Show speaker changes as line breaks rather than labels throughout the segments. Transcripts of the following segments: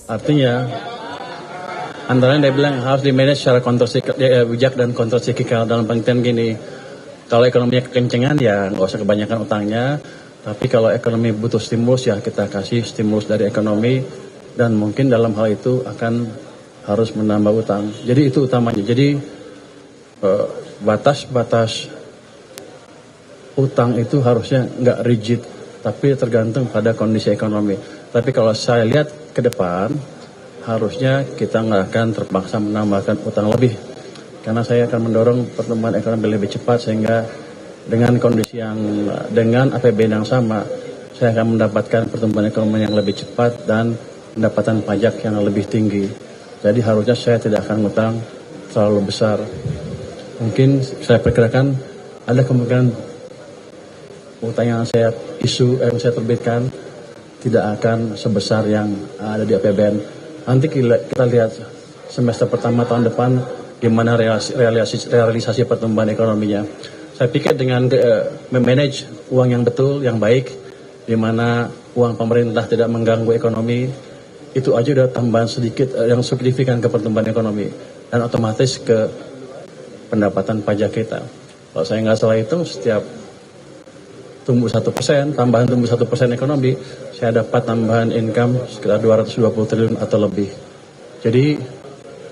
Artinya, antara dia bilang harus di-manage secara bijak dan kontrasiklikal dalam pengertian gini. Kalau ekonominya kekencengan ya nggak usah kebanyakan utangnya. Tapi kalau ekonomi butuh stimulus ya kita kasih stimulus dari ekonomi. Dan mungkin dalam hal itu akan harus menambah utang. Jadi itu utamanya. Jadi batas-batas utang itu harusnya nggak rigid. Tapi tergantung pada kondisi ekonomi. Tapi kalau saya lihat ke depan, harusnya kita nggak akan terpaksa menambahkan utang lebih. Karena saya akan mendorong pertumbuhan ekonomi lebih cepat sehingga dengan kondisi dengan APBN yang sama, saya akan mendapatkan pertumbuhan ekonomi yang lebih cepat dan pendapatan pajak yang lebih tinggi. Jadi harusnya saya tidak akan ngutang terlalu besar. Mungkin saya perkirakan ada kemungkinan utang yang saya terbitkan tidak akan sebesar yang ada di APBN. Nanti kita lihat semester pertama tahun depan gimana realisasi pertumbuhan ekonominya. Saya pikir dengan memanage uang yang betul, yang baik, di mana uang pemerintah tidak mengganggu ekonomi, itu aja udah tambahan sedikit yang signifikan ke pertumbuhan ekonomi dan otomatis ke pendapatan pajak kita. Kalau saya nggak salah hitung, setiap tumbuh 1%, tambahan tumbuh 1% ekonomi, saya dapat tambahan income sekitar 220 triliun atau lebih. Jadi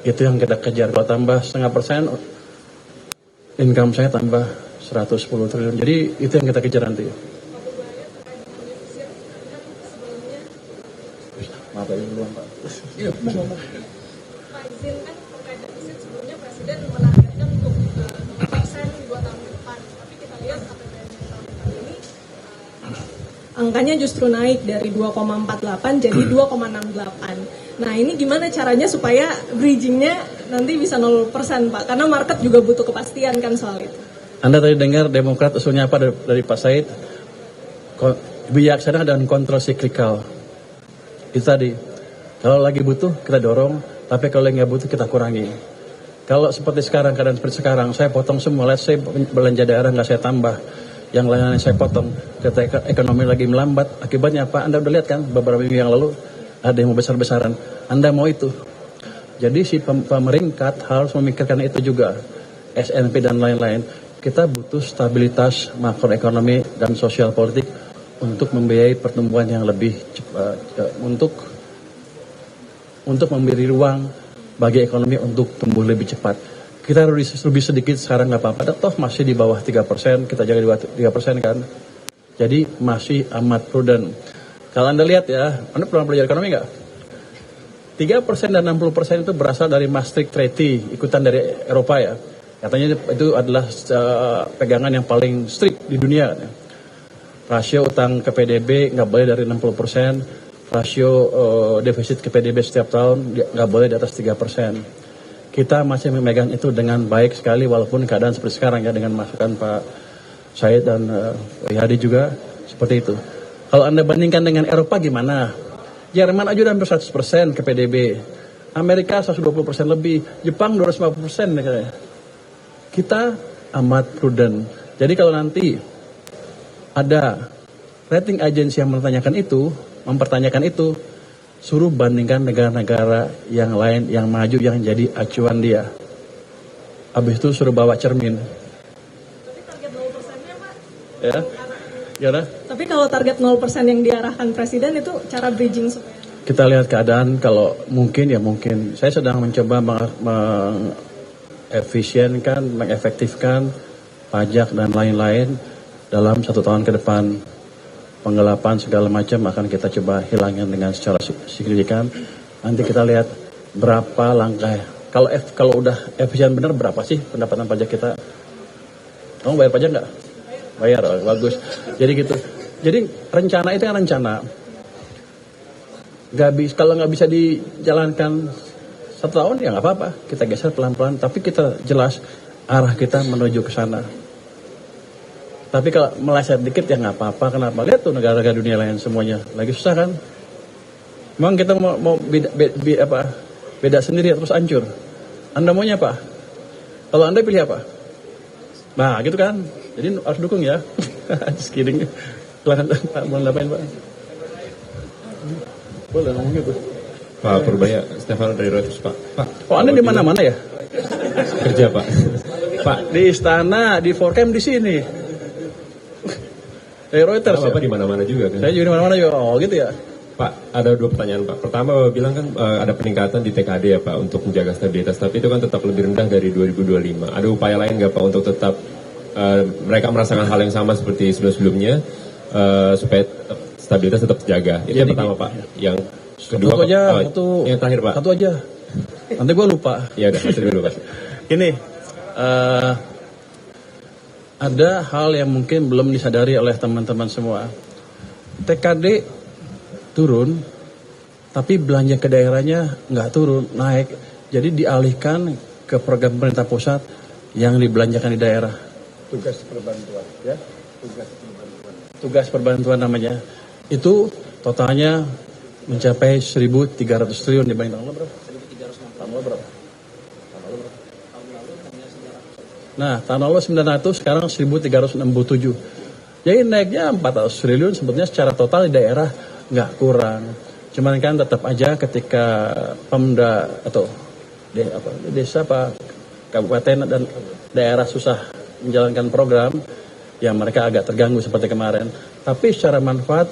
itu yang kita kejar. Kalau tambah 0,5%, income saya tambah 110 triliun. Jadi itu yang kita kejar nanti. Maaf ya, duluan Pak. Iya, Pak, izinkan terkait defisit sebelumnya Presiden menargetkan untuk 2% 2 tahun ke depan. Tapi kita lihat APBN tahun ini angkanya justru naik dari 2,48 jadi 2,68. Nah ini gimana caranya supaya bridgingnya nanti bisa 0% Pak? Karena market juga butuh kepastian kan soal itu. Anda tadi dengar Demokrat usulnya apa dari Pak Said? Bijaksana dan kontrol siklikal. Itu tadi. Kalau lagi butuh kita dorong, tapi kalau nggak butuh kita kurangi. Kalau seperti sekarang, keadaan seperti sekarang, saya potong semua. Let's say belanja daerah nggak saya tambah. Yang lain-lain saya potong. Ketika ekonomi lagi melambat, akibatnya apa? Anda udah lihat kan beberapa minggu yang lalu ada yang mau besar-besaran. Anda mau itu. Jadi si pemerintah harus memikirkan itu juga. SNP dan lain-lain. Kita butuh stabilitas makroekonomi dan sosial politik untuk membiayai pertumbuhan yang lebih cepat, untuk memberi ruang bagi ekonomi untuk tumbuh lebih cepat. Kita lebih sedikit sekarang nggak apa-apa, toh masih di bawah 3%, kita jaga di bawah 3% kan. Jadi masih amat prudent. Kalau Anda lihat ya, Anda pernah belajar ekonomi nggak? 3% dan 60% itu berasal dari Maastricht Treaty, ikutan dari Eropa ya. Katanya itu adalah pegangan yang paling strict di dunia. Rasio utang ke PDB nggak boleh dari 60%, rasio defisit ke PDB setiap tahun nggak boleh di atas 3%. Kita masih memegang itu dengan baik sekali walaupun keadaan seperti sekarang ya, dengan masukan Pak Said dan Hadi juga seperti itu. Kalau Anda bandingkan dengan Eropa gimana? Jerman aja udah hampir 100% ke PDB. Amerika 120% lebih. Jepang 250% katanya. Kita amat prudent. Jadi kalau nanti ada rating agensi yang mempertanyakan itu, suruh bandingkan negara-negara yang lain yang maju yang jadi acuan dia. Habis itu suruh bawa cermin. Tapi target 0%-nya Pak? Ya. Gimana? Tapi kalau target 0% yang diarahkan Presiden itu cara bridging supaya... Kita lihat keadaan, kalau mungkin ya mungkin. Saya sedang mencoba mengefektifkan pajak dan lain-lain dalam 1 tahun ke depan. Penggelapan segala macam akan kita coba hilangin dengan secara signifikan. Nanti kita lihat berapa langkah. Kalau udah efisien benar berapa sih pendapatan pajak kita? Kamu bayar pajak nggak? Bayar, bagus. Jadi gitu. Jadi rencana itu kan rencana. Kalau nggak bisa dijalankan 1 tahun ya nggak apa-apa. Kita geser pelan-pelan. Tapi kita jelas arah kita menuju ke sana. Tapi kalau meleset dikit ya nggak apa-apa. Kenapa? Lihat tuh negara-negara dunia lain semuanya lagi susah kan? Memang kita mau beda sendiri terus hancur. Anda maunya apa? Kalau Anda pilih apa? Nah gitu kan? Jadi harus dukung ya. Just kidding. Silahkan Pak, mau ngapain Pak? Boleh ngomong gitu.
Pak Purbaya, Stefano dari Reuters, Pak.
Kok Anda di mana-mana ya?
Kerja, Pak. Pak,
Di istana, di Forcam di sini. Dari Reuters.
Bapak
Ya?
di mana-mana juga kan?
Saya juga di mana-mana juga. Oh gitu ya.
Pak, ada 2 pertanyaan, Pak. Pertama, Bapak bilang kan ada peningkatan di TKD ya, Pak, untuk menjaga stabilitas. Tapi itu kan tetap lebih rendah dari 2025. Ada upaya lain nggak, Pak, untuk tetap mereka merasakan hal yang sama seperti sebelum-sebelumnya, supaya stabilitas tetap terjaga? Itu yang pertama, Pak. Yang kedua,
Satu aja,
yang terakhir, Pak.
Satu aja. Nanti gue lupa.
Ya udah, dulu, Pak.
Ini ada hal yang mungkin belum disadari oleh teman-teman semua. TKD turun, tapi belanja ke daerahnya nggak turun, naik. Jadi dialihkan ke program pemerintah pusat yang dibelanjakan di daerah. Tugas perbantuan, ya. Tugas perbantuan namanya. Itu totalnya mencapai 1.300 triliun dibanding tahun lalu berapa? 1.360. Tahun lalu berapa? Nah, tahun lalu 900, sekarang 1.367. Jadi naiknya 400 triliun sebetulnya secara total di daerah nggak kurang. Cuman kan tetap aja ketika Pemda atau desa, Pak, kabupaten dan daerah susah menjalankan program, ya mereka agak terganggu seperti kemarin. Tapi secara manfaat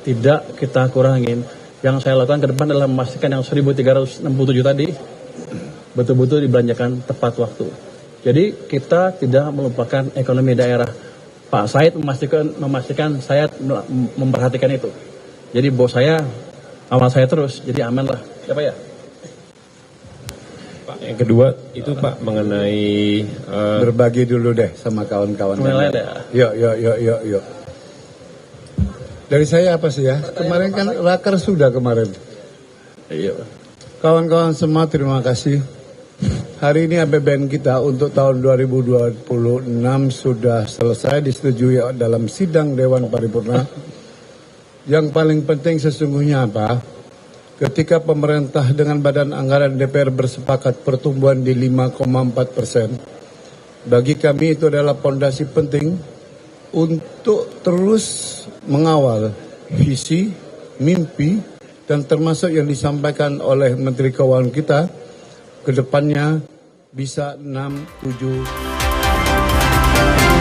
tidak kita kurangin. Yang saya lakukan ke depan adalah memastikan yang 1.367 tadi betul-betul dibelanjakan tepat waktu. Jadi kita tidak melupakan ekonomi daerah. Pak Said memastikan saya memperhatikan itu. Jadi bos saya awal saya terus, jadi aman lah. Siapa ya?
Pak, yang kedua itu Pak mengenai
berbagi dulu deh sama kawan-kawan. Yuk. Dari saya apa sih ya? Kemarin kan raker sudah kemarin.
Iya.
Kawan-kawan semua terima kasih. Hari ini APBN kita untuk tahun 2026 sudah selesai disetujui dalam sidang Dewan Paripurna. Yang paling penting sesungguhnya apa? Ketika pemerintah dengan Badan Anggaran DPR bersepakat pertumbuhan di 5,4%, bagi kami itu adalah fondasi penting untuk terus mengawal visi, mimpi, dan termasuk yang disampaikan oleh Menteri Keuangan kita, ke depannya bisa 6-7